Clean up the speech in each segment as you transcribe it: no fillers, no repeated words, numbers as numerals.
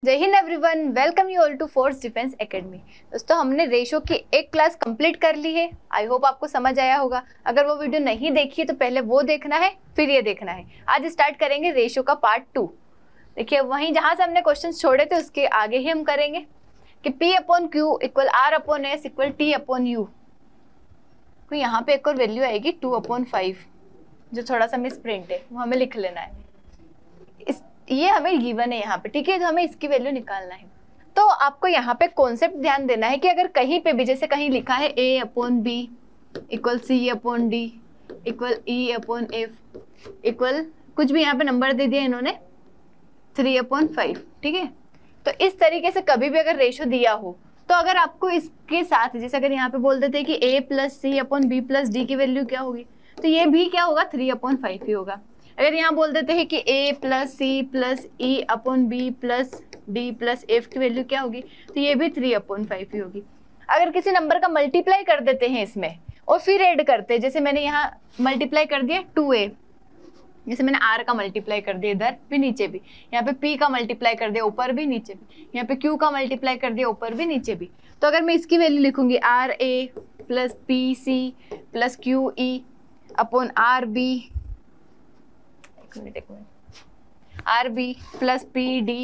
जय Hind everyone, welcome you all to force defence academy. दोस्तों, हमने रेशो की एक क्लास कंप्लीट कर ली है। आई होप आपको समझ आया होगा। अगर वो वीडियो नहीं देखी है तो पहले वो देखना है, फिर ये देखना है। आज स्टार्ट करेंगे रेशो का पार्ट 2। देखिए, वहीं जहां से हमने क्वेश्चन छोड़े थे उसके आगे ही हम करेंगे कि P upon Q equal R upon S equal T upon you. तो यहाँ पे एक और वैल्यू आएगी 2/5, जो थोड़ा सा मिस प्रिंट है, वो हमें लिख लेना है। ये हमें गिवन है यहाँ पे, ठीक है, तो हमें इसकी वैल्यू निकालना है। तो आपको यहाँ पे कॉन्सेप्ट ध्यान देना है कि अगर कहीं पे भी, जैसे कहीं लिखा है A upon B equal C upon D equal E upon F equal कुछ भी यहाँ पे नंबर दे दिया इन्होंने 3/5, ठीक है। तो इस तरीके से कभी भी अगर रेशो दिया हो तो अगर आपको इसके साथ, जैसे अगर यहाँ पे बोल देते हैं कि A plus C upon B plus D की वैल्यू क्या होगी, तो ये भी क्या होगा 3/5 ही होगा। अगर यहाँ बोल देते हैं कि A plus C plus E upon B plus D plus F की वैल्यू क्या होगी, तो ये भी 3/5 ही होगी। अगर किसी नंबर का मल्टीप्लाई कर देते हैं इसमें और फिर ऐड करते हैं, जैसे मैंने यहाँ मल्टीप्लाई कर दिया 2A, जैसे मैंने R का मल्टीप्लाई कर दिया इधर भी नीचे भी, यहाँ पे P का मल्टीप्लाई कर दिया ऊपर भी नीचे भी, यहाँ पे Q का मल्टीप्लाई कर दिया ऊपर भी नीचे भी, तो अगर मैं इसकी वैल्यू लिखूंगी RA plus PC plus QE upon RB, एक minute, RB plus PD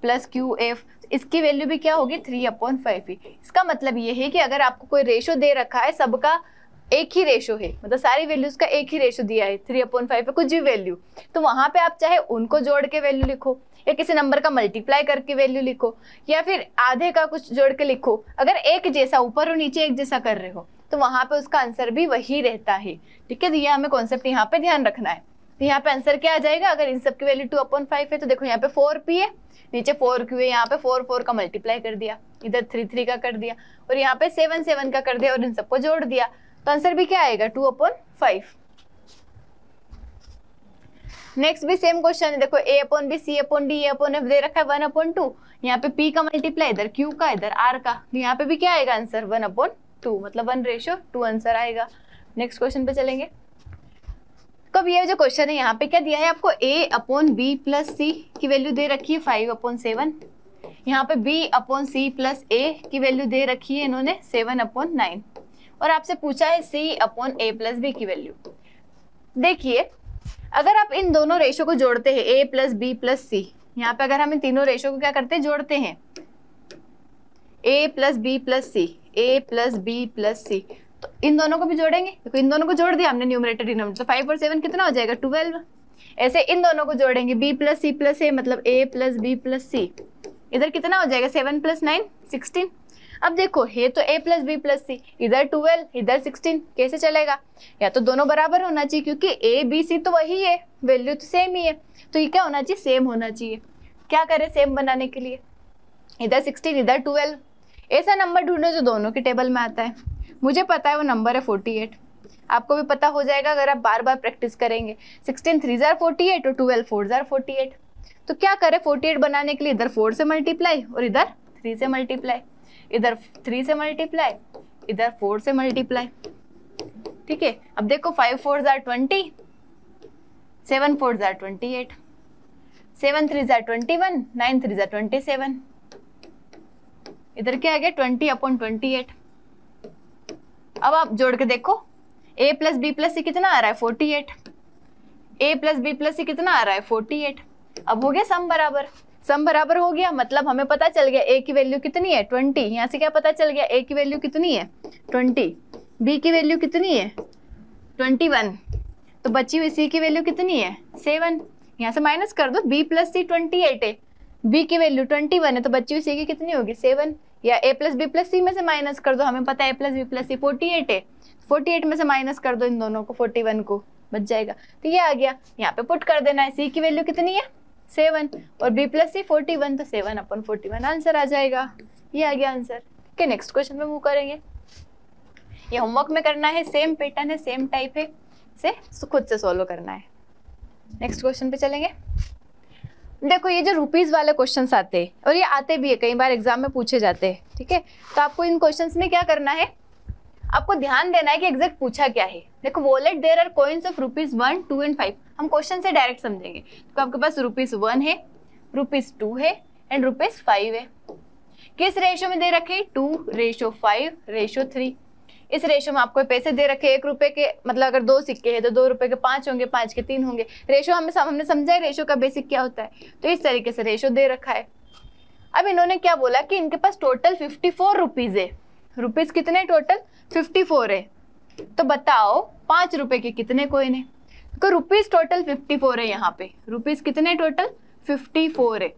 plus QF, इसकी वैल्यू भी क्या होगी 3/5 ही। इसका मतलब ये है कि अगर आपको कोई रेशो दे रखा है, सबका एक ही रेशो है, मतलब सारी वैल्यूज का एक ही रेशो दिया है 3/5 है कुछ भी वैल्यू, तो वहां पे आप चाहे उनको जोड़ के वैल्यू लिखो या किसी नंबर का मल्टीप्लाई करके वैल्यू लिखो या फिर आधे का कुछ जोड़ के लिखो। अगर एक जैसा ऊपर और नीचे एक जैसा कर रहे हो तो वहां पे उसका आंसर भी वही रहता है, ठीक है। तो ये हमें कॉन्सेप्ट यहाँ पे ध्यान रखना है। तो यहाँ पे आंसर क्या आ जाएगा, अगर इन सब की वैल्यू 2/5 है तो देखो यहाँ पे 4P है, नीचे 4Q है, यहाँ पे 4 का मल्टीप्लाई कर दिया, इधर 3 का कर दिया और यहाँ पे 7 का कर दिया और इन सबको जोड़ दिया, तो आंसर भी क्या आएगा 2/5। नेक्स्ट भी सेम क्वेश्चन है। देखो A upon B C upon D A upon F दे रखा है 1/2, यहाँ पे P का मल्टीप्लाई इधर Q का इधर R का, यहाँ पे भी क्या आएगा आंसर 1/2, मतलब 1:2 आंसर आएगा। नेक्स्ट क्वेश्चन पे चलेंगे। तो अब ये जो क्वेश्चन है यहाँ पे क्या दिया है आपको, A upon B plus C की वैल्यू दे रखी है 5/7, यहाँ पे B upon C plus A की वैल्यू दे रखी है इन्होंने 7/9 और आपसे पूछा है C upon A plus B की वैल्यू। देखिए, अगर आप इन दोनों रेशो को जोड़ते हैं A प्लस बी प्लस सी, यहाँ पे अगर हम इन तीनों रेशो को क्या करते हैं, जोड़ते हैं A plus B plus C, A plus B plus C, तो इन दोनों को भी जोड़ेंगे। देखो इन दोनों को जोड़ दिया हमने न्यूमरेटर डिनोमिनेटर, तो 5 और 7 कितना हो जाएगा 12। ऐसे इन दोनों को जोड़ेंगे B plus C plus A, मतलब A plus B plus C, इधर कितना हो जाएगा 7 + 9 16। अब देखो है तो A plus B plus C, इधर 12 इधर 16, कैसे चलेगा, या तो दोनों बराबर होना चाहिए क्योंकि A B C तो वही है, वैल्यू तो सेम ही है, तो ये क्या होना चाहिए, सेम होना चाहिए। क्या करें सेम बनाने के लिए, इधर 16 इधर 12, ऐसा नंबर ढूंढो जो दोनों के टेबल में आता है। मुझे पता है वो नंबर है 48, आपको भी पता हो जाएगा अगर आप बार बार प्रैक्टिस करेंगे। 16 3 * 48 और 12 4 * 48, तो क्या करें 48 बनाने के लिए इधर 4 से मल्टीप्लाई और इधर 3 से मल्टीप्लाई, इधर 3 से मल्टीप्लाई इधर 4 से मल्टीप्लाई, ठीक है। अब देखो 5 4 * 20, 7 4 * 28, 7 3 * 21, 9 3 * 27, इधर क्या आ गया 20/28। अब आप जोड़ के देखो A प्लस बी प्लस सी कितना आ रहा है 48, A प्लस बी प्लस सी कितना आ रहा है 48। अब हो गया सम बराबर, सम बराबर हो गया, मतलब हमें पता चल गया A की वैल्यू कितनी है 20, यहाँ से क्या पता चल गया A की वैल्यू कितनी है 20, B की वैल्यू कितनी है 21, तो बची हुई C की वैल्यू कितनी है 7, यहाँ से माइनस कर दो, B प्लस सी 28 है, B की वैल्यू 21 है, तो बची हुई C की कितनी होगी 7, या A प्लस बी प्लस सी में से माइनस कर दो, हमें पता है A प्लस बी प्लस सी 48 है, 48 में से माइनस कर दो इन दोनों को 41 को, बच जाएगा। तो ये आ गया, यहाँ पे पुट कर देना है, C की वैल्यू कितनी है 7 और B प्लस सी 41, तो 7/41 आंसर आ जाएगा। ये आ गया आंसर। ठीक है, नेक्स्ट क्वेश्चन पे मूव करेंगे। ये होमवर्क में करना है, सेम पैटर्न है, सेम टाइप है, इसे खुद से सोल्व करना है। नेक्स्ट क्वेश्चन पे चलेंगे। देखो ये जो रुपीज वाले क्वेश्चंस आते हैं, और ये आते भी है, कई बार एग्जाम में पूछे जाते हैं, ठीक है। तो आपको इन क्वेश्चंस में क्या करना है, आपको ध्यान देना है कि एग्जैक्ट पूछा क्या है। देखो wallet there are coins of rupees 1 2 and 5, हम क्वेश्चन से डायरेक्ट समझेंगे। तो आपके पास रुपीज 1 है, रुपीज 2 है, एंड ₹5 है। किस रेशो में दे रखे? 2:5:3। इस रेशो में आपको पैसे दे रखे ₹1 के, मतलब अगर 2 सिक्के हैं तो ₹2 के 5 होंगे, 5 के 3 होंगे। रेशो हमने समझा है रेशो का बेसिक क्या होता है, तो इस तरीके से रेशो दे रखा है। अब इन्होंने क्या बोला कि इनके पास टोटल 54 रुपीज है। रुपीज कितने? टोटल 54 है। तो बताओ ₹5 के कितने कॉइन है? तो रुपीज टोटल 54 है। यहाँ पे रुपीज कितने? टोटल 54 है।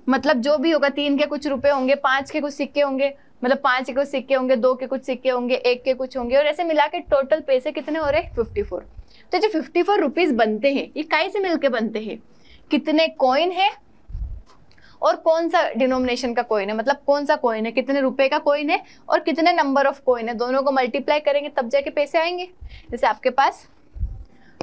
मतलब जो भी होगा, 3 के कुछ रुपए होंगे, 5 के कुछ सिक्के होंगे, मतलब 5 के कुछ सिक्के होंगे, 2 के कुछ सिक्के होंगे, 1 के कुछ होंगे, और ऐसे मिला के टोटल पैसे कितने हो रहे? 54। तो जो 54 रुपीज बनते हैं ये काहे से मिलके बनते हैं? कितने कॉइन है और कौन सा डिनोमिनेशन का कॉइन है, मतलब कौन सा कॉइन है, कितने रुपए का कॉइन है और कितने नंबर ऑफ कॉइन है, दोनों को मल्टीप्लाई करेंगे तब जाके पैसे आएंगे। जैसे आपके पास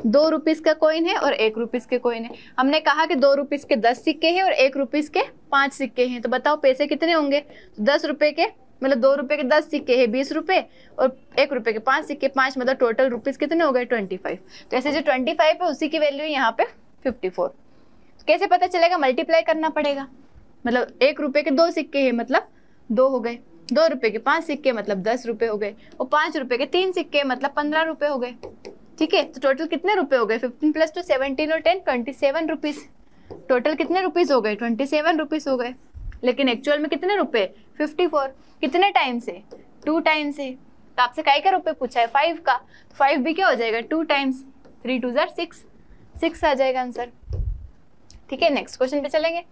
2 रुपीज का कॉइन है और 1 रुपीज के कॉइन है। हमने कहा कि 2 रुपीज के 10 सिक्के हैं और 1 रुपीज के 5 सिक्के हैं। तो बताओ पैसे कितने होंगे? 10 रुपए के, मतलब 2 रुपए के 10 सिक्के हैं 20 रुपए, और 1 रुपए के 5 सिक्के 5, मतलब टोटल रुपीज कितने हो गए? 25। तो ऐसे जो 25 है उसी की वैल्यू है यहाँ पे 54। तो कैसे पता चलेगा? मल्टीप्लाई करना पड़ेगा। मतलब 1 रुपए के 2 सिक्के हैं मतलब 2 हो गए, 2 रुपए के 5 सिक्के मतलब 10 रुपए हो गए, और 5 रुपए के 3 सिक्के मतलब 15 रुपए हो गए। ठीक है, तो टोटल कितने रुपए हो गए? 15 + 2 17 और 10 27 रुपीज। टोटल कितने रुपीज हो गए? 27 रुपीज हो गए। लेकिन एक्चुअल में कितने रुपए? 54। कितने टाइम से? 2 टाइम से। तो आपसे काय का रुपए पूछा है? 5 का। तो 5 भी क्या हो जाएगा? 2 टाइम्स। 3 2 6, 6 आ जाएगा आंसर। ठीक है, नेक्स्ट क्वेश्चन पे चलेंगे।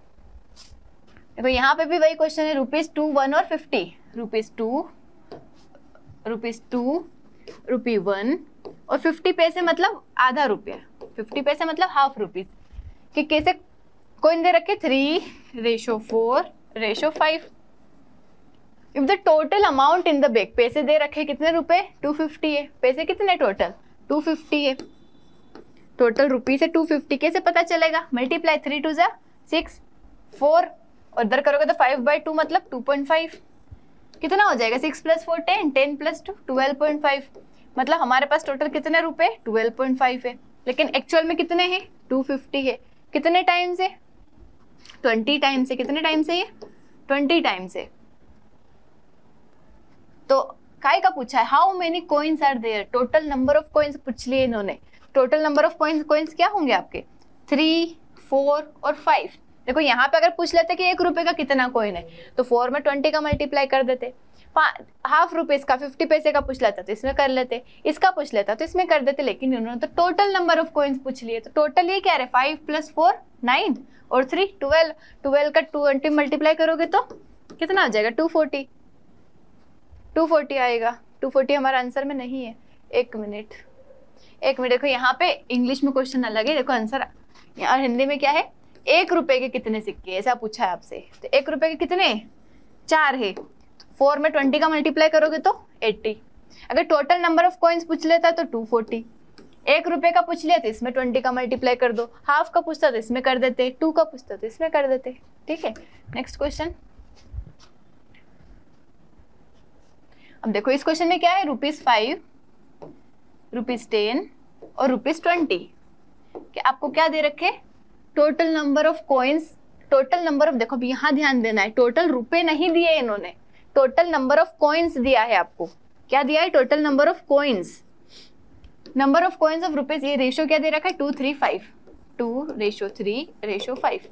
देखो यहाँ पे भी वही क्वेश्चन है, ₹2, 1 और 50। ₹2, ₹1 और 50 पैसे मतलब आधा रुपया, 50 पैसे मतलब हाफ रुपीज। कि कैसे कॉइन दे रखे? 3:4:5। If the total amount in the bag, पैसे दे रखे कितने रुपए? 250 है। पैसे कितने टोटल? 250 है। टोटल रुपीज है 250। कैसे पता चलेगा? मल्टीप्लाई 3 2 6 4, और इधर करोगे तो 5/2 मतलब 2.5। कितना हो जाएगा? 6 + 4 10, 10 + 2 12.5। मतलब हमारे पास टोटल कितने रुपए? 12.5 है। लेकिन एक्चुअल में कितने हैं? 250 है। कितने टाइम से? 20 टाइम से। कितने टाइम से? ये 20 टाइम से। तो काय का पूछा है? How many coins are there? Total number of coins पूछ लिए इन्होंने। टोटल नंबर ऑफ कॉइन्स क्या होंगे आपके? 3, 4 और 5। देखो यहाँ पे अगर पूछ लेते कि 1 रुपए का कितना कॉइन है तो 4 में 20 का मल्टीप्लाई कर देते। हाफ रुपीज का 50 पैसे का पूछ लेता तो इसमें कर लेते, इसका पूछ लेता तो इसमें कर देते। लेकिन उन्होंने तो टोटल नंबर ऑफ कॉइन्स पूछ लिए। तो टोटल ये क्या है? 5 + 4 9 और 3 12। 12 का 20 मल्टीप्लाई करोगे तो कितना आ जाएगा? 240। 240 आएगा। 240 हमारा आंसर में नहीं है। एक मिनट देखो यहाँ पे इंग्लिश में क्वेश्चन अलग है। देखो आंसर यहाँ हिंदी में क्या है? 1 रुपए के कितने सिक्के, ऐसा पूछा है आपसे। तो 1 रुपए के कितने? 4 है। 4 में 20 का मल्टीप्लाई करोगे तो 80। अगर टोटल नंबर ऑफ कॉइन्स पूछ लेता तो 240। 1 रुपए का पूछ लिया तो इसमें 20 का मल्टीप्लाई कर दो। हाफ का पूछता तो इसमें कर देते, 2 का पूछता तो इसमें कर देते। ठीक है, नेक्स्ट क्वेश्चन। अब देखो इस क्वेश्चन में क्या है? ₹5, ₹10 और ₹20। कि आपको क्या दे रखे? Total number of coins, total number of, देखो यहाँ ध्यान देना है, टोटल रुपए नहीं दिए इन्होंने, टोटल नंबर ऑफ कॉइन्स दिया है आपको। क्या दिया है? Total number of coins, number of coins of rupees. ये रेशो क्या दे रखा है? 2:3:5, 2:3:5।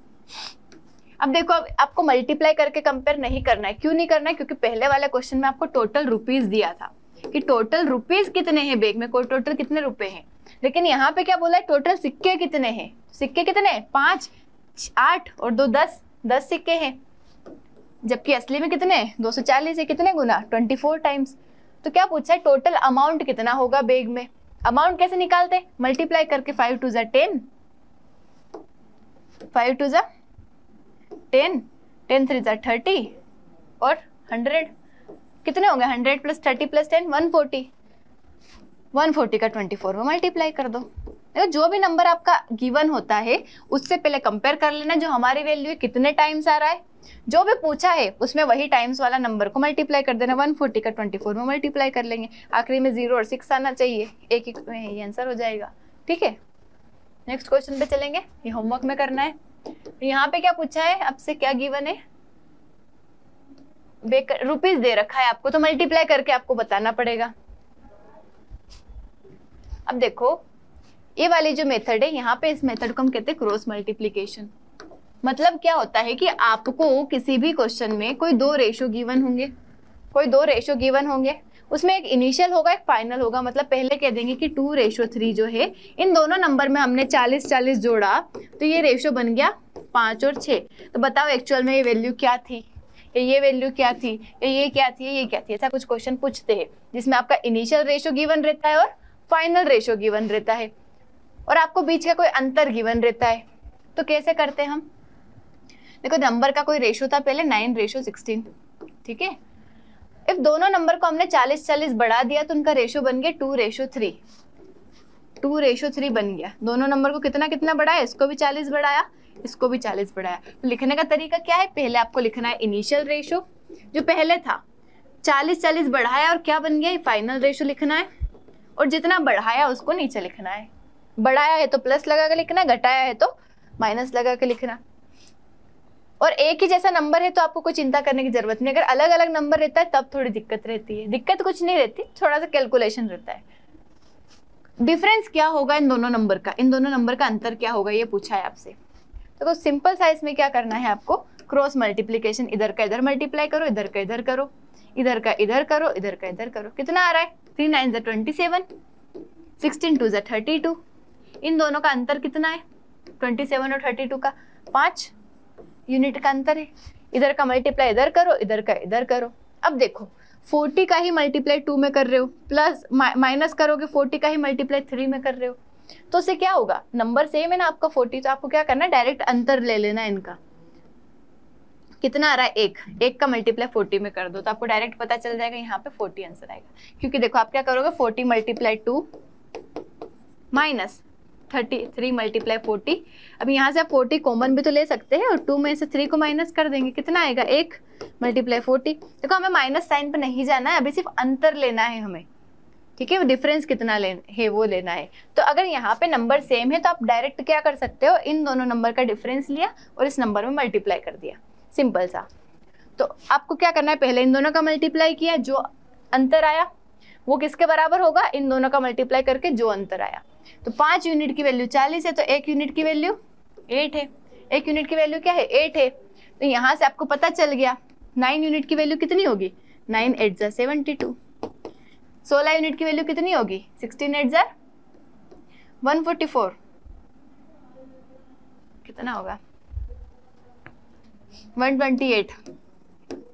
अब देखो आपको मल्टीप्लाई करके कंपेयर नहीं करना है। क्यों नहीं करना है? क्योंकि पहले वाले क्वेश्चन में आपको टोटल रुपीज दिया था कि टोटल रुपीज कितने हैं बैग में, कोई टोटल कितने रुपए हैं। लेकिन यहाँ पे क्या बोला है? टोटल सिक्के कितने हैं। सिक्के कितने? 5, 8 और 2 10, 10 सिक्के हैं। जबकि असली में कितने? 240 है। कितने गुना? 24 टाइम्स। तो क्या पूछा है? टोटल अमाउंट कितना होगा बैग में। अमाउंट कैसे निकालते? मल्टीप्लाई करके 5 2 10, 5 2 10, 10 3 30 और 100। कितने होंगे? 100 + 30 + 10 140। 140 का 24 में मल्टीप्लाई कर दो। देखो जो भी नंबर आपका गिवन होता है उससे पहले कंपेयर कर लेना जो हमारी वैल्यू है कितने टाइम्स आ रहा है। जो भी पूछा है उसमें वही टाइम्स वाला नंबर को मल्टीप्लाई कर देना। 140 का 24 में मल्टीप्लाई कर लेंगे। आखिरी में 0 और 6 आना चाहिए, एक ही में ये आंसर हो जाएगा। ठीक है, नेक्स्ट क्वेश्चन पे चलेंगे। ये होमवर्क में करना है। यहाँ पे क्या पूछा है आपसे, क्या गिवन है, रुपीज दे रखा है आपको, तो मल्टीप्लाई करके आपको बताना पड़ेगा। अब देखो ये वाली जो मेथड है, यहाँ पे इस मेथड को हम कहते हैं क्रॉस मल्टीप्लीकेशन। मतलब क्या होता है कि आपको किसी भी क्वेश्चन में कोई दो रेशो गिवन होंगे, उसमें एक इनिशियल होगा एक फाइनल होगा। मतलब पहले कह देंगे कि 2:3 जो है, इन दोनों नंबर में हमने 40-40 जोड़ा तो ये रेशो बन गया 5 और 6। तो बताओ एक्चुअल में ये वैल्यू क्या थी, ये वैल्यू क्या थी, ये क्या थी। ऐसा कुछ क्वेश्चन पूछते हैं जिसमें आपका इनिशियल रेशो गिवन रहता है और फाइनल रेशो गिवन रहता है और आपको बीच का कोई अंतर गिवन रहता है। तो कैसे करते हैं हम, देखो नंबर का कोई रेशो था पहले 9:16, ठीक है। इफ दोनों नंबर को हमने 40-40 बढ़ा दिया तो उनका रेशो बन गया 2:3। 2:3 बन गया। दोनों नंबर को कितना कितना बढ़ाया, इसको भी 40 बढ़ाया, इसको भी 40 बढ़ाया। तो लिखने का तरीका क्या है, पहले आपको लिखना है इनिशियल रेशो जो पहले था, 40-40 बढ़ाया और क्या बन गया, फाइनल रेशो लिखना है। और जितना बढ़ाया उसको नीचे लिखना है। बढ़ाया है तो प्लस लगा के लिखना, घटाया है तो माइनस लगा के लिखना। और एक ही जैसा नंबर है तो आपको कोई चिंता करने की जरूरत नहीं। अगर अलग अलग नंबर रहता है तब थोड़ी दिक्कत रहती है। दिक्कत कुछ नहीं रहती, थोड़ा सा कैलकुलेशन रहता है। डिफरेंस क्या होगा इन दोनों नंबर का, इन दोनों नंबर का अंतर क्या होगा, ये पूछा है आपसे। तो सिंपल सा इसमें क्या करना है आपको, क्रॉस मल्टीप्लीकेशन, इधर का इधर मल्टीप्लाई करो, इधर का इधर करो, इधर का इधर करो, इधर का इधर करो। कितना आ रहा है, 3 9 27, 16 2 32। इन दोनों का अंतर कितना है, 27 और 32 का 5 यूनिट का अंतर है। इधर का मल्टीप्लाई इधर करो, इधर का इधर करो। अब देखो 40 का ही मल्टीप्लाई 2 में कर रहे हो, प्लस माइनस करोगे 40 का ही मल्टीप्लाई 3 में कर रहे हो, तो उससे क्या होगा, नंबर सेम है ना आपका 40, तो आपको क्या करना है, डायरेक्ट अंतर ले लेना है इनका। कितना आ रहा है, 1 का मल्टीप्लाई 40 में कर दो तो आपको डायरेक्ट पता चल जाएगा, यहाँ पे 40 आंसर आएगा। क्योंकि देखो आप क्या करोगे, 40 मल्टीप्लाई 2 माइनस 33 मल्टीप्लाई 40। अब यहाँ से आप 40 कॉमन भी तो ले सकते हैं और 2 में से 3 को माइनस कर देंगे, कितना आएगा, 1 मल्टीप्लाई 40। देखो हमें माइनस साइन पे नहीं जाना है, अभी सिर्फ अंतर लेना है हमें, ठीक है। डिफरेंस कितना है वो लेना है। तो अगर यहाँ पे नंबर सेम है तो आप डायरेक्ट क्या कर सकते हो, इन दोनों नंबर का डिफरेंस लिया और इस नंबर में मल्टीप्लाई कर दिया, सिंपल सा। तो आपको क्या करना है, पहले इन दोनों का मल्टीप्लाई किया, जो अंतर आया वो किसके बराबर होगा, इन दोनों का मल्टीप्लाई करके जो अंतर आया। तो 5 यूनिट की वैल्यू 40 है तो 1 यूनिट की वैल्यू 8 है। 1 यूनिट की वैल्यू क्या है, 8 है। तो यहाँ से आपको पता चल गया 9 यूनिट की वैल्यू कितनी होगी, 9 8 72। 16 यूनिट की वैल्यू कितनी होगी, 16 8 144। कितना होगा, 128।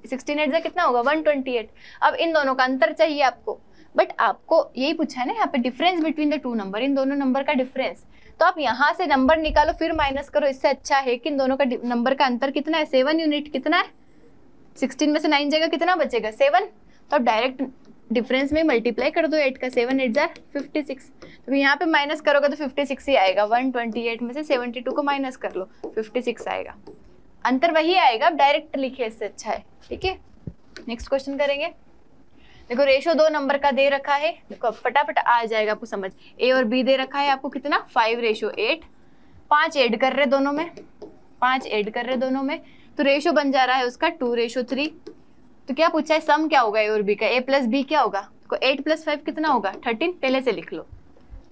16 8 कितना होगा, 128। अब इन दोनों का अंतर चाहिए आपको, बट आपको यही पूछा है ना यहाँ पे, डिफरेंस बिटवीन द 2 नंबर, इन दोनों नंबर का डिफरेंस। तो आप यहाँ से नंबर निकालो फिर माइनस करो, इससे अच्छा है कि इन दोनों का नंबर का अंतर कितना है, 7 यूनिट। कितना है, 16 में से 9 जाएगा, कितना बचेगा, 7। तो आप डायरेक्ट डिफरेंस में मल्टीप्लाई कर दो 8 का, 7 8 56। तो यहाँ पे माइनस करोगे तो 56 ही आएगा। 128 में से 72 को माइनस कर लो, 56 आएगा। अंतर वही आएगा, आप डायरेक्ट लिखिए, इससे अच्छा है, ठीक है। नेक्स्ट क्वेश्चन करेंगे। देखो रेशो 2 नंबर का दे रखा है, देखो फटाफट आ जाएगा आपको समझ। ए और बी दे रखा है आपको कितना, 5:8। 5 ऐड कर रहे दोनों में, 5 ऐड कर रहे दोनों में, तो रेशो बन जा रहा है उसका 2:3। तो क्या पूछा है, सम क्या होगा ए और बी का, ए प्लस बी क्या होगा, तो 8 + 5 कितना होगा, 13। पहले से लिख लो,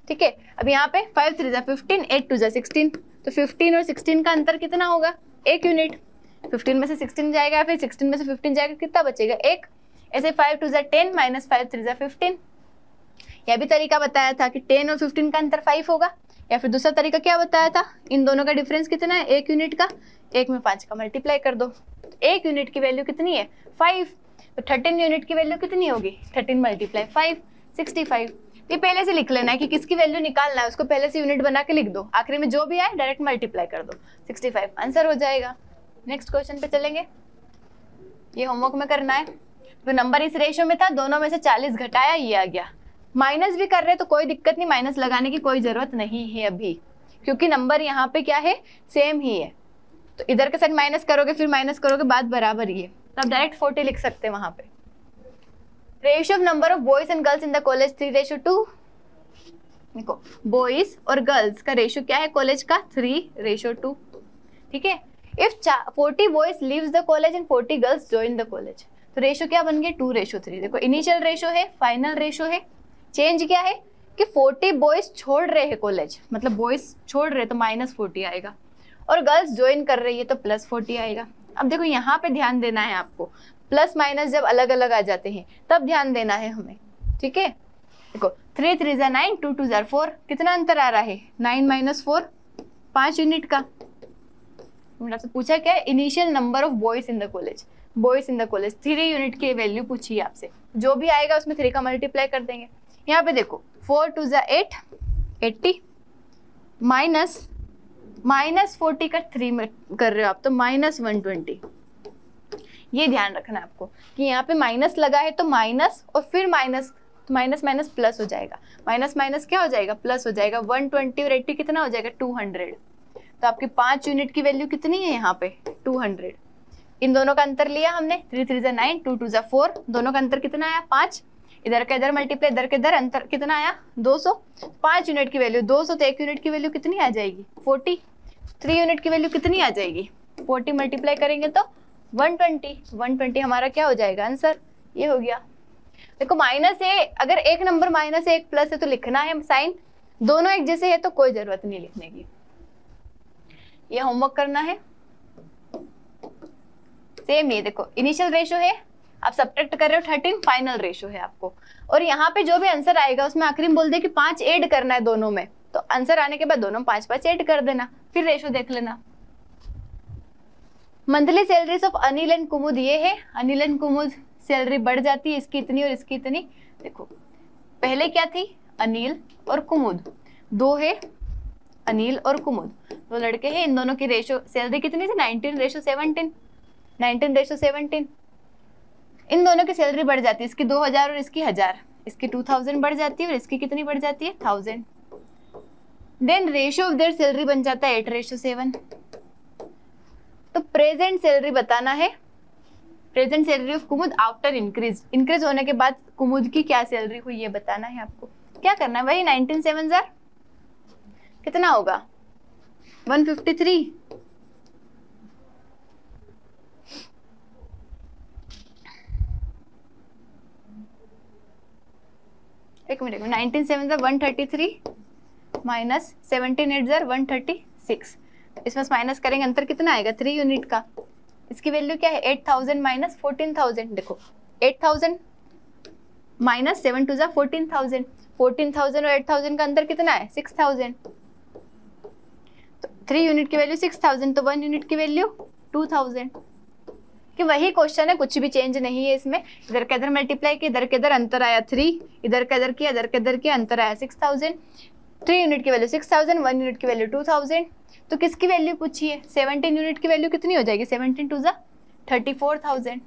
ठीक है। अब यहाँ पे 5 3 15, 8 2 16। तो 15 और 16 का अंतर कितना होगा, 1 यूनिट। 15 में से 16 जाएगा, फिर 16 में से 15 जाएगा, कितना बचेगा, 1। ऐसे 5 2 10 माइनस 5 3 15। यह भी तरीका बताया था कि 10 और 15 का अंतर 5 होगा। या फिर दूसरा तरीका क्या बताया था, इन दोनों का डिफरेंस कितना है, 1 यूनिट का। 1 में 5 का मल्टीप्लाई कर दो, 1 यूनिट की वैल्यू कितनी है, 5। तो 13 यूनिट की वैल्यू कितनी होगी, 13 × 5 65। ये पहले से लिख लेना है कि किसकी वैल्यू निकालना है, उसको पहले से यूनिट बना के लिख दो, आखिरी में जो भी आए डायरेक्ट मल्टीप्लाई कर दो, 65 आंसर हो जाएगा। नेक्स्ट क्वेश्चन पे चलेंगे, ये होमवर्क में करना है। तो नंबर इस रेशो में था, दोनों में से 40 घटाया, ये आ गया। माइनस भी कर रहे तो कोई दिक्कत नहीं, माइनस लगाने की कोई जरूरत नहीं है अभी, क्योंकि नंबर यहाँ पे क्या है, सेम ही है। तो इधर के साथ माइनस करोगे फिर माइनस करोगे, बात बराबर ही है, तो आप डायरेक्ट 40 लिख सकते हैं वहां पे। Ratio of number of boys and girls in the college 3:2। देखो बॉयज और गर्ल्स का रेशियो क्या है कॉलेज का, 3:2। ठीक है। If 40 boys leaves the college and 40 girls join the college, तो रेशो क्या बन गया 2:3। देखो इनिशियल रेशो है, फाइनल रेशो है, चेंज क्या है कि 40 बॉयज छोड़ रहे हैं कॉलेज, मतलब बॉयज छोड़ रहे तो -40 आएगा, और गर्ल्स ज्वाइन कर रही है तो +40 आएगा। अब देखो यहाँ पे ध्यान देना है आपको, प्लस माइनस जब अलग अलग आ जाते हैं तब ध्यान देना है हमें, ठीक है। देखो 3 3 ज़ा 9, 2 2 ज़ा 4, कितना अंतर आ रहा है 9 - 4, 5 यूनिट का। आपसे पूछा क्या है, initial number of boys in the college, boys in the college 3 unit की वैल्यू पूछी है आपसे, जो भी आएगा उसमें 3 का मल्टीप्लाई कर देंगे। यहाँ पे देखो 4 2 ज़ा 8, 80 माइनस 40 का 3 में कर रहे हो आप तो -120। ये ध्यान रखना है आपको कि यहाँ पे माइनस लगा है तो माइनस और फिर माइनस, तो माइनस माइनस प्लस हो जाएगा, माइनस माइनस क्या हो जाएगा प्लस हो जाएगा। 120 और 80 कितना हो जाएगा 200, तो आपकी 5 यूनिट की वैल्यू कितनी है यहाँ पे 200। इन दोनों का अंतर लिया हमने, 3 3 ज़ा 9, 2 2 ज़ा 4, दोनों का अंतर कितना आया 5, इधर का इधर मल्टीप्लाई, इधर के इधर अंतर कितना आया 200। 5 यूनिट की वैल्यू 200, तो 1 यूनिट की वैल्यू कितनी आ जाएगी 40। 3 यूनिट की वैल्यू कितनी आ जाएगी 40, मल्टीप्लाई करेंगे तो 120। 120 हमारा क्या हो जाएगा आंसर, ये हो गया। देखो माइनस है, अगर एक नंबर माइनस है एक प्लस है तो लिखना है साइन, दोनों एक जैसे है तो कोई जरूरत नहीं लिखने की, ये होमवर्क करना है। सेम नहीं, देखो इनिशियल रेशो है, आप सब्ट्रैक्ट कर रहे हो 13, फाइनल रेशो है आपको, और यहाँ पे जो भी आंसर आएगा उसमें आखिरी में बोल दे कि 5 ऐड करना है दोनों में, तो आंसर आने के बाद दोनों में 5 ऐड कर देना, फिर रेशो देख लेना। Monthly salaries of Anil and Kumud, ये है अनिल एंड कुमुद, सैलरी बढ़ जाती है इसकी इतनी और इसकी इतनी। देखो पहले क्या थी अनिल और कुमुद, दो है अनिल और कुमुद, दो लड़के हैं, इन दोनों की रेशो सैलरी कितनी थी 19:17, 19:17। इन दोनों की सैलरी बढ़ जाती है, इसकी 2000 और इसकी 1000, इसकी 2000 बढ़ जाती है और इसकी कितनी बढ़ जाती है 1000। Then ratio of their salary बन जाता है 8:7। तो प्रेजेंट सैलरी बताना है, present salary of Kumud after increase, increase होने के बाद कुमुद की क्या सैलरी हुई ये बताना है आपको। क्या करना है वही 19 7 ज़ा कितना होगा 153। एक मिनट, 19 7 ज़ा 133 माइनस 17 8 ज़ा 136, इसमें माइनस करेंगे अंतर कितना आएगा 3 यूनिट का। इसकी वैल्यू क्या है 8000 माइनस 14000। देखो 8000 माइनस 7 2 ज़ा 14000, 14000 और 8000 का अंतर कितना है 6000, तो 3 यूनिट की वैल्यू 6000, तो 1 यूनिट की वैल्यू 2000। कि वही क्वेश्चन है, कुछ भी चेंज नहीं है इसमें, इधर का इधर मल्टीप्लाई किया, इधर के इधर अंतर आया 3, इधर का इधर किया, इधर के इधर किया, अंतर आया 6000। 3 यूनिट की वैल्यू 6000, 1 यूनिट की वैल्यू 2000। तो किसकी वैल्यू पूछी है 17 यूनिट की वैल्यू कितनी हो जाएगी 17 2 ज़ा 34000।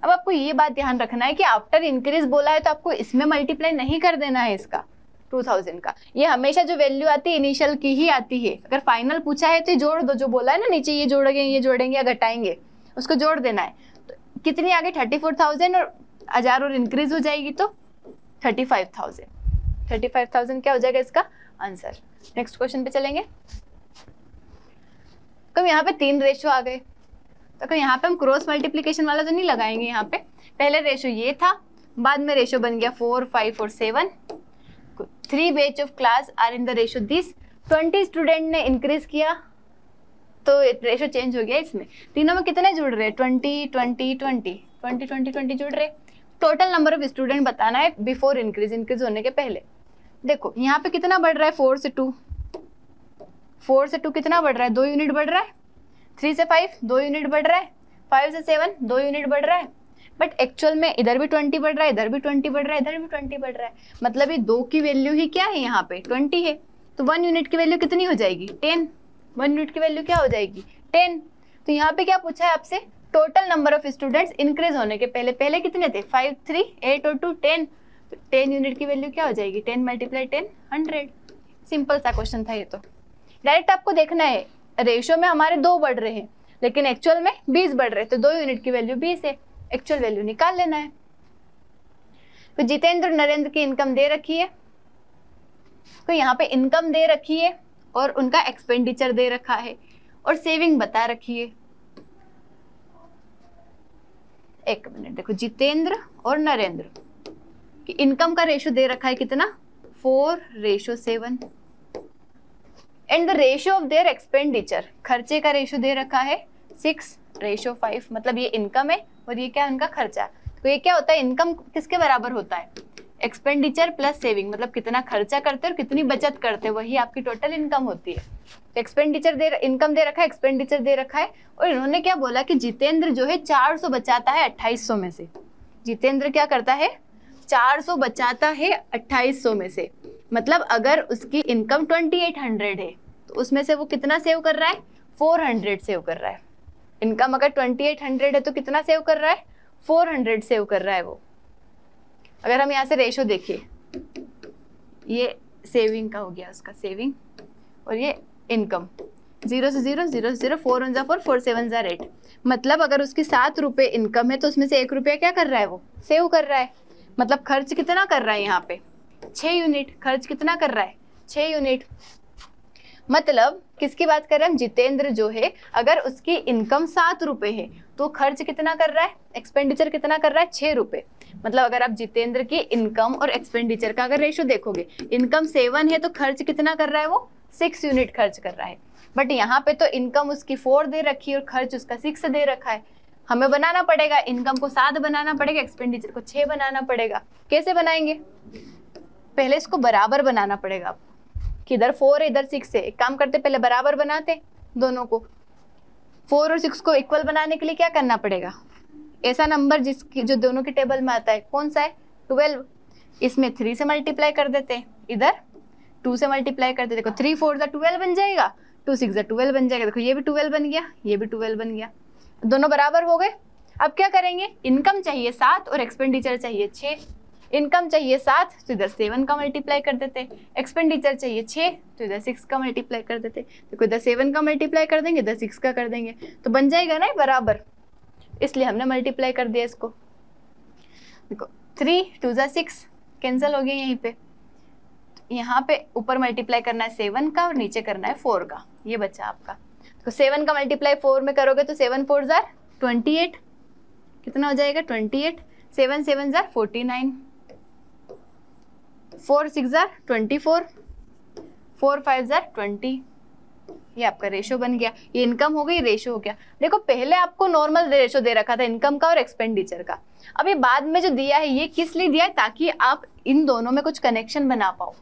अब आपको ये बात ध्यान रखना है कि आफ्टर इंक्रीज बोला है तो आपको इसमें मल्टीप्लाई नहीं कर देना है इसका 2000 का, ये हमेशा जो वैल्यू आती है इनिशियल की ही आती है। अगर फाइनल पूछा है तो जोड़ दो, जो बोला है ना नीचे ये जोड़ेंगे या घटाएंगे उसको जोड़ देना है। तो कितनी आ गई 34000 और 1000 और इंक्रीज हो जाएगी तो 35000। 35000 क्या हो जाएगा इसका आंसर। नेक्स्ट क्वेश्चन पे चलेंगे। तो यहाँ पे 3 रेशो आ गए, तो यहाँ पे हम क्रॉस मल्टीप्लिकेशन वाला तो नहीं लगाएंगे। यहाँ पे पहले रेशो ये था, बाद में रेशो बन गया 4 5 और 7। 3 batch of class are in the ratio this, 20 student ने इंक्रीज किया तो रेशो चेंज हो गया। इसमें तीनों में कितने जुड़ रहे 20 20 20 20 20 20 जुड़ रहे। टोटल नंबर ऑफ स्टूडेंट बताना है बिफोर इंक्रीज, इंक्रीज होने के पहले। देखो यहाँ पे कितना बढ़ रहा है 4 से 2, 4 से 2 कितना बढ़ रहा है 2 यूनिट बढ़ रहा है। 3 से 5 2 यूनिट बढ़ रहा है। 5 से 7 2 यूनिट बढ़ रहा है। बट एक्चुअल में इधर भी 20 बढ़ रहा है, इधर भी 20 बढ़ रहा है, इधर भी 20 बढ़ रहा है। मतलब ये 2 की वैल्यू ही क्या है यहाँ पे 20 है, तो 1 यूनिट की वैल्यू कितनी हो जाएगी 10। 1 यूनिट की वैल्यू क्या हो जाएगी 10। तो यहाँ पे क्या पूछा है आपसे total number of students increase होने के पहले, पहले कितने थे 5 3 8 और 2 10, तो 10 यूनिट की वैल्यू क्या हो जाएगी 10 मल्टीप्लाई 10 100। सिंपल सा क्वेश्चन था ये। तो डायरेक्ट आपको देखना है रेशियो में हमारे 2 बढ़ रहे हैं लेकिन एक्चुअल में 20 बढ़ रहे हैं, तो 2 यूनिट की वैल्यू 20 है, एक्चुअल वैल्यू निकाल लेना है। तो जितेंद्र नरेंद्र की इनकम दे रखी है, तो यहाँ पे इनकम दे रखी है और उनका एक्सपेंडिचर दे रखा है, और सेविंग बता रखी है। एक मिनट, देखो जितेंद्र और नरेंद्र कि इनकम का रेशो दे रखा है कितना, 4:7 and the ratio of their expenditure, खर्चे का रेशो दे रखा है 6:5। मतलब ये इनकम है और ये क्या उनका खर्चा। तो ये क्या होता है, इनकम किसके बराबर होता है, एक्सपेंडिचर प्लस सेविंग, मतलब कितना खर्चा करते हैं और कितनी बचत करते हैं, वही आपकी टोटल इनकम होती है। एक्सपेंडिचर इनकम दे रखा है, एक्सपेंडिचर दे रखा है, और इन्होंने क्या बोला कि जितेंद्र जो है 400 बचाता है 2800 में से। जितेंद्र क्या करता है, 400 बचाता है 2800 में से। मतलब अगर उसकी इनकम 2800 है तो उसमें से वो कितना सेव कर रहा है, 400 सेव कर रहा है। इनकम अगर 2800 है तो कितना सेव कर रहा है, 400 सेव कर रहा है वो। अगर हम यहाँ से रेशो देखिए, ये सेविंग का हो गया उसका, सेविंग, और ये इनकम, 0 से 0, 0 से 0, 4 1 4, 4 7 8। मतलब अगर उसकी 7 रुपये इनकम है तो उसमें से 1 रुपया क्या कर रहा है, वो सेव कर रहा है। मतलब खर्च कितना कर रहा है यहाँ पे, 6 यूनिट। खर्च कितना कर रहा है, 6 यूनिट। मतलब किसकी बात कर रहे हैं हम, जितेंद्र जो है अगर उसकी इनकम 7 रुपये है तो खर्च कितना कर रहा है, एक्सपेंडिचर कितना कर रहा है, 6 रुपये। मतलब अगर आप जितेंद्र की इनकम और एक्सपेंडिचर का अगर रेशो देखोगे, इनकम 7 है तो खर्च कितना कर रहा है, वो 6 यूनिट खर्च कर रहा है। बट यहाँ पे तो इनकम उसकी 4 दे रखी है और खर्च उसका 6 दे रखा है। हमें बनाना पड़ेगा, इनकम को 7 बनाना पड़ेगा, एक्सपेंडिचर को 6 बनाना पड़ेगा। कैसे बनाएंगे, पहले इसको बराबर बनाना पड़ेगा आपको, कि इधर 4 है इधर 6 है। एक काम करते, पहले बराबर बनाते दोनों को। 4 और 6 को इक्वल बनाने के लिए क्या करना पड़ेगा, ऐसा नंबर जिसकी जो दोनों के टेबल में आता है कौन सा है, 12। इसमें 3 से मल्टीप्लाई कर देते हैं, इधर 2 से मल्टीप्लाई कर देते। देखो 3 4 12 बन जाएगा, 2 6 12 बन जाएगा। देखो ये भी 12 बन गया, ये भी 12 बन गया, दोनों बराबर हो गए। अब क्या करेंगे, इनकम चाहिए 7 और एक्सपेंडिचर चाहिए 6। इनकम चाहिए 7 तो इधर 7 का मल्टीप्लाई कर देते, एक्सपेंडिचर चाहिए 6 तो इधर 6 का मल्टीप्लाई कर देते। देखो इधर 7 का मल्टीप्लाई कर देंगे, इधर 6 का कर देंगे, तो बन जाएगा ना बराबर, इसलिए हमने मल्टीप्लाई कर दिया इसको। देखो 3 2 6 कैंसिल हो गया यहीं पे। यहाँ पे ऊपर मल्टीप्लाई करना है 7 का और नीचे करना है 4 का, ये बचा आपका। तो 7 का मल्टीप्लाई 4 में करोगे तो 7 4 28, कितना हो जाएगा 28, 7 7 49, 4 6 24, 4 5 20। ये आपका रेशो बन गया, ये इनकम हो गई, रेशो हो गया। देखो पहले आपको नॉर्मल रेशो दे रखा था इनकम का और एक्सपेंडिचर का। अब ये बाद में जो दिया है ये किस लिए दिया है, ताकि आप इन दोनों में कुछ कनेक्शन बना पाओ।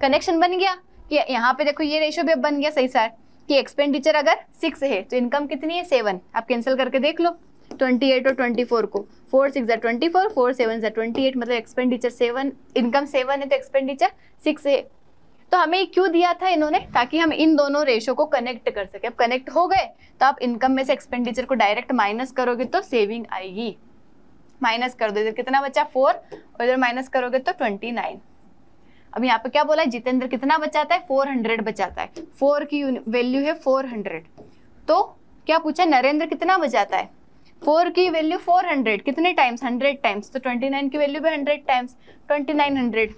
कनेक्शन बन गया कि यहाँ पे देखो ये रेशो भी अब बन गया सही सार, कि एक्सपेंडिचर अगर 6 है तो इनकम कितनी है 7। आप कैंसिल करके देख लो 28 और 24 को, 4 6 24, 4 7 28। मतलब एक्सपेंडिचर 7, इनकम 7 है तो एक्सपेंडिचर 6 है। तो हमें क्यों दिया था इन्होंने, ताकि हम इन दोनों रेशो को कनेक्ट कर सके। अब कनेक्ट हो गए तो आप इनकम में से एक्सपेंडिचर को डायरेक्ट माइनस करोगे तो सेविंग आएगी। माइनस कर दो, इधर कितना बचा 4 और इधर माइनस करोगे तो 29। अब यहाँ पे क्या बोला है, जितेंद्र कितना बचाता है, 400 बचाता है। 4 की वैल्यू है 400। तो क्या पूछा, नरेंद्र कितना बचाता है, 4 की वैल्यू 400, कितने टाइम्स, 100 टाइम्स। तो 29 की वैल्यू भी 100 टाइम्स, 2900।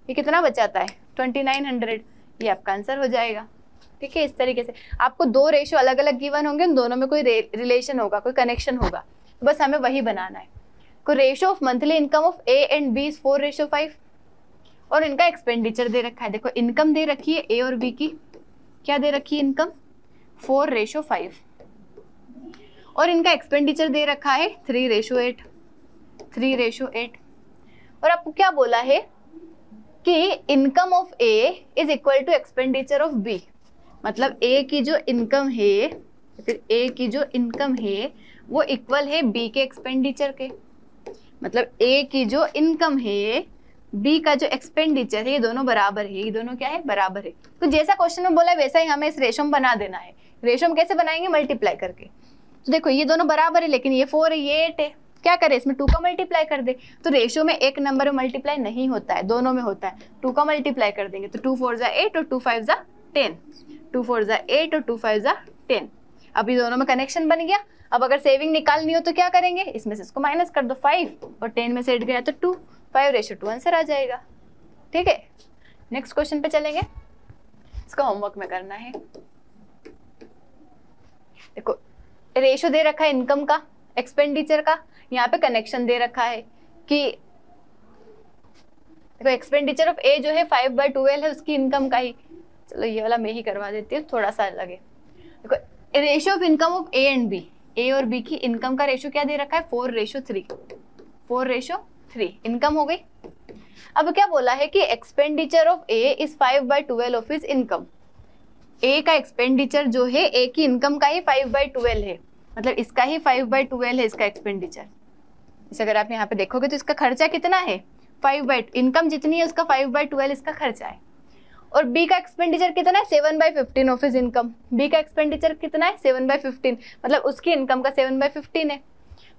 ये कितना बचाता है 2900। ये आपका आंसर हो जाएगा। ठीक है, इस तरीके से आपको 2 रेशो अलग अलग गिवन होंगे, उन दोनों में कोई रिलेशन होगा, कोई कनेक्शन होगा, तो बस हमें वही बनाना है। को ratio of monthly income of A and B is 4:5 और इनका एक्सपेंडिचर दे रखा है। देखो इनकम दे रखी है ए और बी की, क्या दे रखी है इनकम 4:5 और इनका एक्सपेंडिचर दे रखा है 3:8, 3:8। और आपको क्या बोला है कि income of A is equal to expenditure of B. मतलब ए की जो इनकम है, फिर ए की जो इनकम है वो इक्वल है बी के एक्सपेंडिचर के। मतलब ए की जो इनकम है, बी का जो एक्सपेंडिचर है, ये दोनों बराबर है। ये दोनों क्या है, बराबर है। तो जैसा क्वेश्चन में बोला है वैसा ही हमें इस रेशो में बना देना है। रेशो में कैसे बनाएंगे, मल्टीप्लाई करके। तो देखो ये दोनों बराबर है, लेकिन ये 4 है ये 8 है। क्या करें, इसमें 2 का मल्टीप्लाई कर दे। तो रेशो में एक नंबर में मल्टीप्लाई नहीं होता है, दोनों में होता है। 2 का मल्टीप्लाई कर देंगे तो 2 4 8 और 2 5 10, 2 4 8 और 2 5 10। अभी दोनों में कनेक्शन बन गया। अब अगर सेविंग निकालनी हो तो क्या करेंगे, इसमें से इसको माइनस कर दो 5 और 10 में से 8 गया तो 2, 5:2 आंसर आ जाएगा। ठीक है, नेक्स्ट क्वेश्चन पे चलेंगे। इसका होमवर्क में करना है। देखो रेशो दे रखा है इनकम का, एक्सपेंडिचर का, यहाँ पे कनेक्शन दे रखा है कि देखो एक्सपेंडिचर ऑफ ए जो है 5/12 है उसकी इनकम का ही। चलो ये वाला मैं ही करवा देती हूँ, थोड़ा सा अलग है। देखो ratio of income of A and B, A और बी की इनकम का रेशियो क्या दे रखा है 4:3, 4:3 इनकम हो गई। अब क्या बोला है कि expenditure of A is 5/12 of his income. A का एक्सपेंडिचर जो है ए की इनकम का ही 5/12 है, मतलब इसका ही 5/12 है इसका एक्सपेंडिचर। इसे अगर आप यहाँ पे देखोगे तो इसका खर्चा कितना है 5/, इनकम जितनी है उसका 5/12 इसका खर्चा है। और बी का एक्सपेंडिचर कितना है 7/15 ऑफ हिज इनकम। बी का एक्सपेंडिचर कितना है 7/15, मतलब उसकी इनकम का 7/15 है।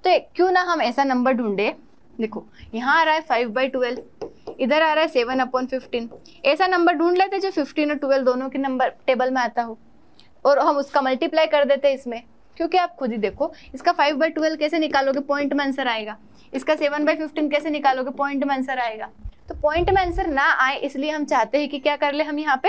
तो क्यों ना हम ऐसा नंबर ढूंढे, देखो यहाँ आ रहा है 5/12, इधर आ रहा है 7/15, ऐसा नंबर ढूंढ लेते जो 15 और 12 दोनों के नंबर टेबल में आता हो और हम उसका मल्टीप्लाई कर देते इसमें। क्योंकि आप खुद ही देखो इसका 5/12 कैसे निकालोगे, पॉइंट में आंसर आएगा। इसका 7/15 कैसे निकालोगे, पॉइंट में आंसर आएगा। तो पॉइंट में आंसर ना आए इसलिए हम चाहते हैं कि क्या कर ले, हम यहाँ पे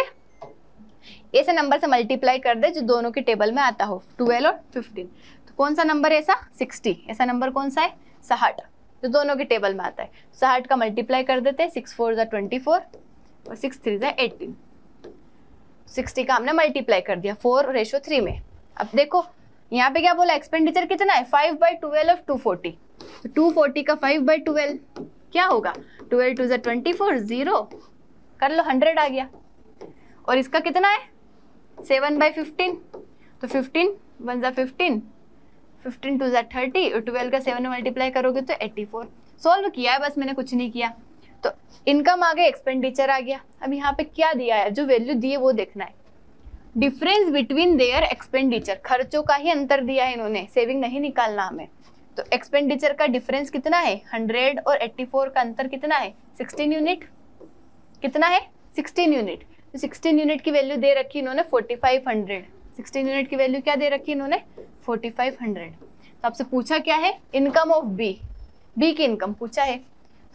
ऐसे नंबर से मल्टीप्लाई कर दे जो दोनों के टेबल में आता हो, 12 और 15। तो कौन सा नंबर है ऐसा 60, ऐसा नंबर कौन सा है 60 जो दोनों के टेबल में आता है। 60 का मल्टीप्लाई कर देते हैं, 6 4 = 24 और 6 3 = 18। 60 का हमने मल्टीप्लाई कर दिया 4:3 में। अब देखो यहाँ पे क्या बोला, एक्सपेंडिचर कितना है 5/12 ऑफ 240। तो 240 का 5/12 क्या होगा, 12 2 = 24, 0 कर लो 100 आ गया। और इसका कितना है 7/15, तो 15 1 = 15, 15 2 = 30 और 12 का 7 मल्टीप्लाई करोगे तो 84। सॉल्व किया है बस, मैंने कुछ नहीं किया। तो इनकम आ गई, एक्सपेंडिचर आ गया। अब यहाँ पे क्या दिया है, जो वैल्यू दी है वो देखना है। डिफरेंस बिटवीन देयर एक्सपेंडिचर, खर्चों का ही अंतर दिया है इन्होंने, सेविंग नहीं निकालना हमें। तो एक्सपेंडिचर का डिफरेंस कितना है 100 और 84 का अंतर कितना है 16 यूनिट, कितना है 16 यूनिट। तो 16 यूनिट की वैल्यू दे रखी इन्होंने 4500। 16 यूनिट की वैल्यू क्या दे रखी इन्होंने 4500। तो आपसे पूछा क्या है, इनकम ऑफ बी, बी की इनकम पूछा है।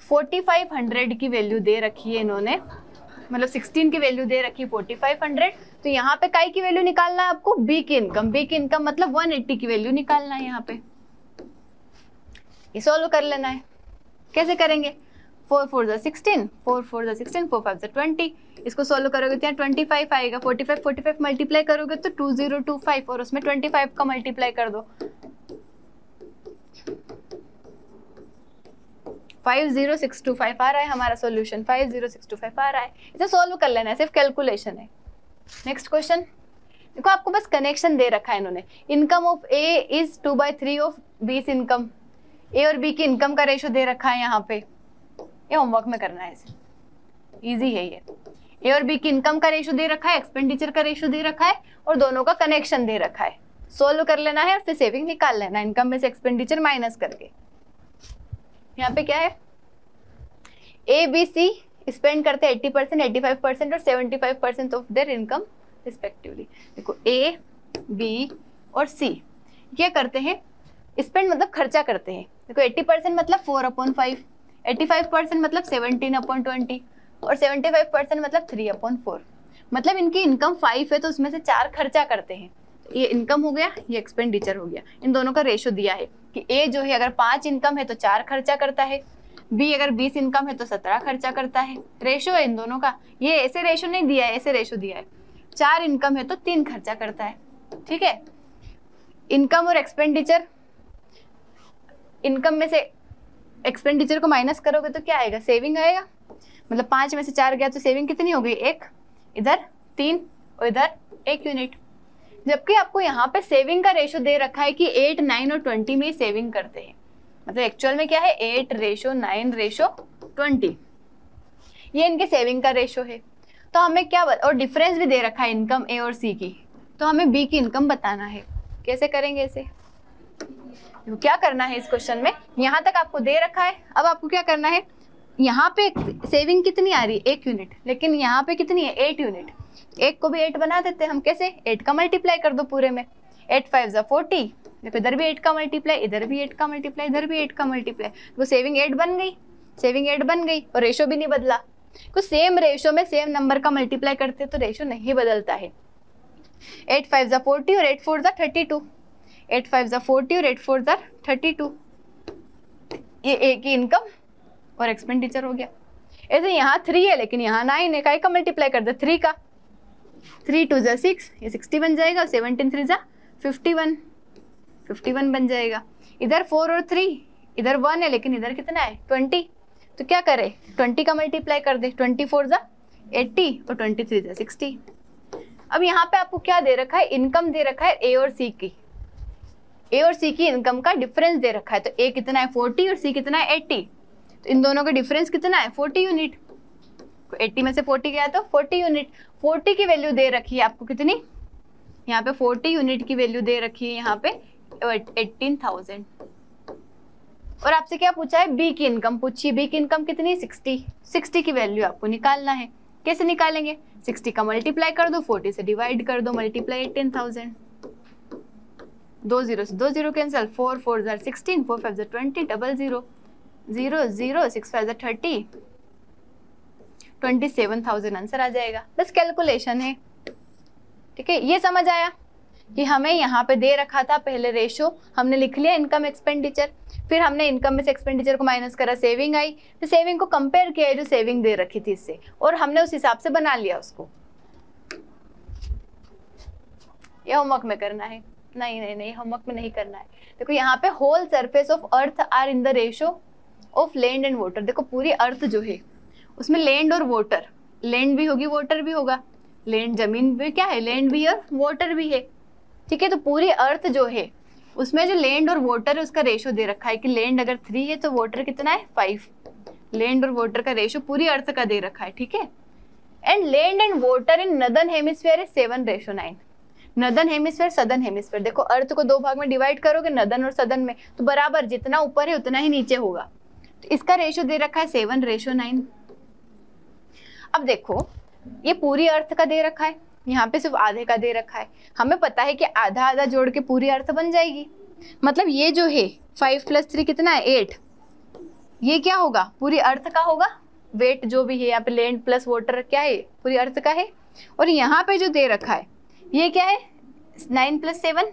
4500 की वैल्यू दे रखी है इन्होंने, मतलब 16 की वैल्यू दे रखी है 4500। तो यहाँ पे काय की वैल्यू निकालना है आपको, बी की इनकम। बी की इनकम मतलब 180 की वैल्यू निकालना है यहाँ पे। ये सॉल्व कर लेना है, कैसे करेंगे, 4 4 = 16, 4 4 = 16, 4 5 = 20। इसको सॉल्व करोगे तो यहाँ 25 आएगा, 45 मल्टीप्लाई करोगे तो 2025 और उसमें 25 का मल्टीप्लाई कर दो, 50625 आ रहा है हमारा सॉल्यूशन, 50625 आ रहा है। इसे सॉल्व कर लेना है, सिर्फ कैलकुलेशन है। नेक्स्ट क्वेश्चन देखो, आपको बस कनेक्शन दे रखा है इन्होंने, income of A is 2/3 of बीस इनकम। ए और बी की इनकम का रेशो दे रखा है यहाँ पे, ये होमवर्क में करना है, इसे इजी है ये। ए और बी की इनकम का रेशो दे रखा है, एक्सपेंडिचर का रेशो दे रखा है और दोनों का कनेक्शन दे रखा है। सोल्व कर लेना है और फिर सेविंग निकाल लेना है, इनकम में से एक्सपेंडिचर माइनस करके। यहाँ पे क्या है, ए बी सी स्पेंड करते हैं 80%, 85% और 75% ऑफ देयर इनकम रिस्पेक्टिवली। देखो ए बी और सी क्या करते हैं, स्पेंड मतलब खर्चा करते हैं। देखो 80% मतलब 4/5, 85% मतलब 17/20 और 75% मतलब 3/4। मतलब इनकी इनकम 5 है तो उसमें से 4 खर्चा करते हैं। ये इनकम हो गया, ये एक्सपेंडिचर हो गया। इन दोनों का रेशो दिया है कि ए जो है अगर 5 इनकम है तो 4 खर्चा करता है, बी अगर 20 इनकम है तो 17 खर्चा करता है। रेशो है इन दोनों का, ये ऐसे रेशो नहीं दिया है, ऐसे रेशो दिया है। 4 इनकम है तो 3 खर्चा करता है, ठीक है। इनकम और एक्सपेंडिचर, इनकम में से एक्सपेंडिचर को माइनस करोगे तो क्या आएगा, सेविंग आएगा। मतलब 5 में से 4 गया तो सेविंग कितनी हो गई, 1, इधर 3 और इधर 1 यूनिट। जबकि आपको यहाँ पे सेविंग का रेशो दे रखा है कि 8, 9 और 20 में सेविंग करते हैं। मतलब एक्चुअल में क्या है 8:9:20, ये इनके सेविंग का रेशो है। तो हमें क्या और डिफरेंस भी दे रखा है इनकम ए और सी की, तो हमें बी की इनकम बताना है। कैसे करेंगे इसे, क्या करना है इस क्वेश्चन में, यहाँ तक आपको दे रखा है। अब आपको क्या करना है, यहाँ पे सेविंग कितनी आ रही है 1 यूनिट, लेकिन यहाँ पे कितनी है 8 यूनिट। 1 को भी 8 बना देते हैं हम, कैसे 8 का मल्टीप्लाई कर दो पूरे में, 8 5 = 40। देखो इधर भी 8 का मल्टीप्लाई, इधर भी 8 का मल्टीप्लाई, इधर भी 8 का मल्टीप्लाई, वो सेविंग 8 बन गई, सेविंग 8 बन गई और रेशो भी नहीं बदला। कुछ सेम रेशो में सेम नंबर का मल्टीप्लाई करते तो रेशो नहीं बदलता है। 8 5 = 40 और 8 4 = 32, 8 5 40 और 8 4 32। ये ए की इनकम और एक्सपेंडिचर हो गया। ऐसे यहाँ 3 है लेकिन यहाँ 9 है, काय का मल्टीप्लाई कर दे 3 का, 3 2 6, ये 60 बन जाएगा, 17 3 51, 51 बन जाएगा। इधर 4 और 3, इधर 1 है लेकिन इधर कितना है 20, तो क्या करे 20 का मल्टीप्लाई कर दे, 24 80 और 23 60। अब यहाँ पे आपको क्या दे रखा है, इनकम दे रखा है ए और सी की, ए और सी की इनकम का डिफरेंस दे रखा है। तो ए कितना है 40 और सी कितना है 80, तो इन दोनों का डिफरेंस कितना है 40 यूनिट। 80 में से 40 गया तो 40 यूनिट। 40 की वैल्यू दे रखी है आपको कितनी, यहाँ पे 40 यूनिट की वैल्यू दे रखी है यहाँ पे 18,000। और आपसे क्या पूछा है, बी की इनकम पूछी, बी की इनकम कितनी 60, 60 की वैल्यू आपको निकालना है। कैसे निकालेंगे, 60 का मल्टीप्लाई कर दो, 40 से डिवाइड कर दो, मल्टीप्लाई 18,000, 2 0 से 2 0 कैंसिल, 4 4 16, 4 5 20, 0 0 0 0 6 5 30, 27,000 आंसर आ जाएगा। बस कैलकुलेशन है, ठीक है। ये समझ आया कि हमें यहाँ पे दे रखा था पहले रेशो, हमने लिख लिया इनकम एक्सपेंडिचर, फिर हमने इनकम में से एक्सपेंडिचर को माइनस करा, सेविंग आई, फिर सेविंग को कंपेयर किया जो सेविंग दे रखी थी इससे, और हमने उस हिसाब से बना लिया उसको। ये होमवर्क में करना है, नहीं नहीं नहीं होमवर्क में नहीं करना है। देखो यहाँ पे whole surface of earth are in the ratio of land and water. देखो पूरी अर्थ जो है उसमें लैंड और वाटर, लैंड भी होगी वाटर भी होगा, लैंड जमीन भी क्या है, लैंड भी और वाटर भी है, ठीक है। तो पूरी अर्थ जो है उसमें जो लैंड और वाटर है उसका रेशो दे रखा है कि लैंड अगर 3 है तो वाटर कितना है 5, लैंड और वाटर का रेशो पूरी अर्थ का दे रखा है, ठीक है। And land and water in northern hemisphere is 7:9। Northern hemisphere southern hemisphere, देखो अर्थ को 2 भाग में डिवाइड करोगे नदर्न और सदर्न में, तो बराबर जितना ऊपर है उतना ही नीचे होगा, तो इसका रेशो दे रखा है 7:9। अब देखो ये पूरी अर्थ का दे रखा है, यहाँ पे सिर्फ आधे का दे रखा है, हमें पता है कि आधा आधा जोड़ के पूरी अर्थ बन जाएगी। मतलब ये जो है 5 + 3 कितना है 8, ये क्या होगा पूरी अर्थ का होगा, वेट जो भी है यहाँ पे लैंड प्लस वाटर क्या है पूरी अर्थ का है। और यहाँ पे जो दे रखा है ये क्या है 9 + 7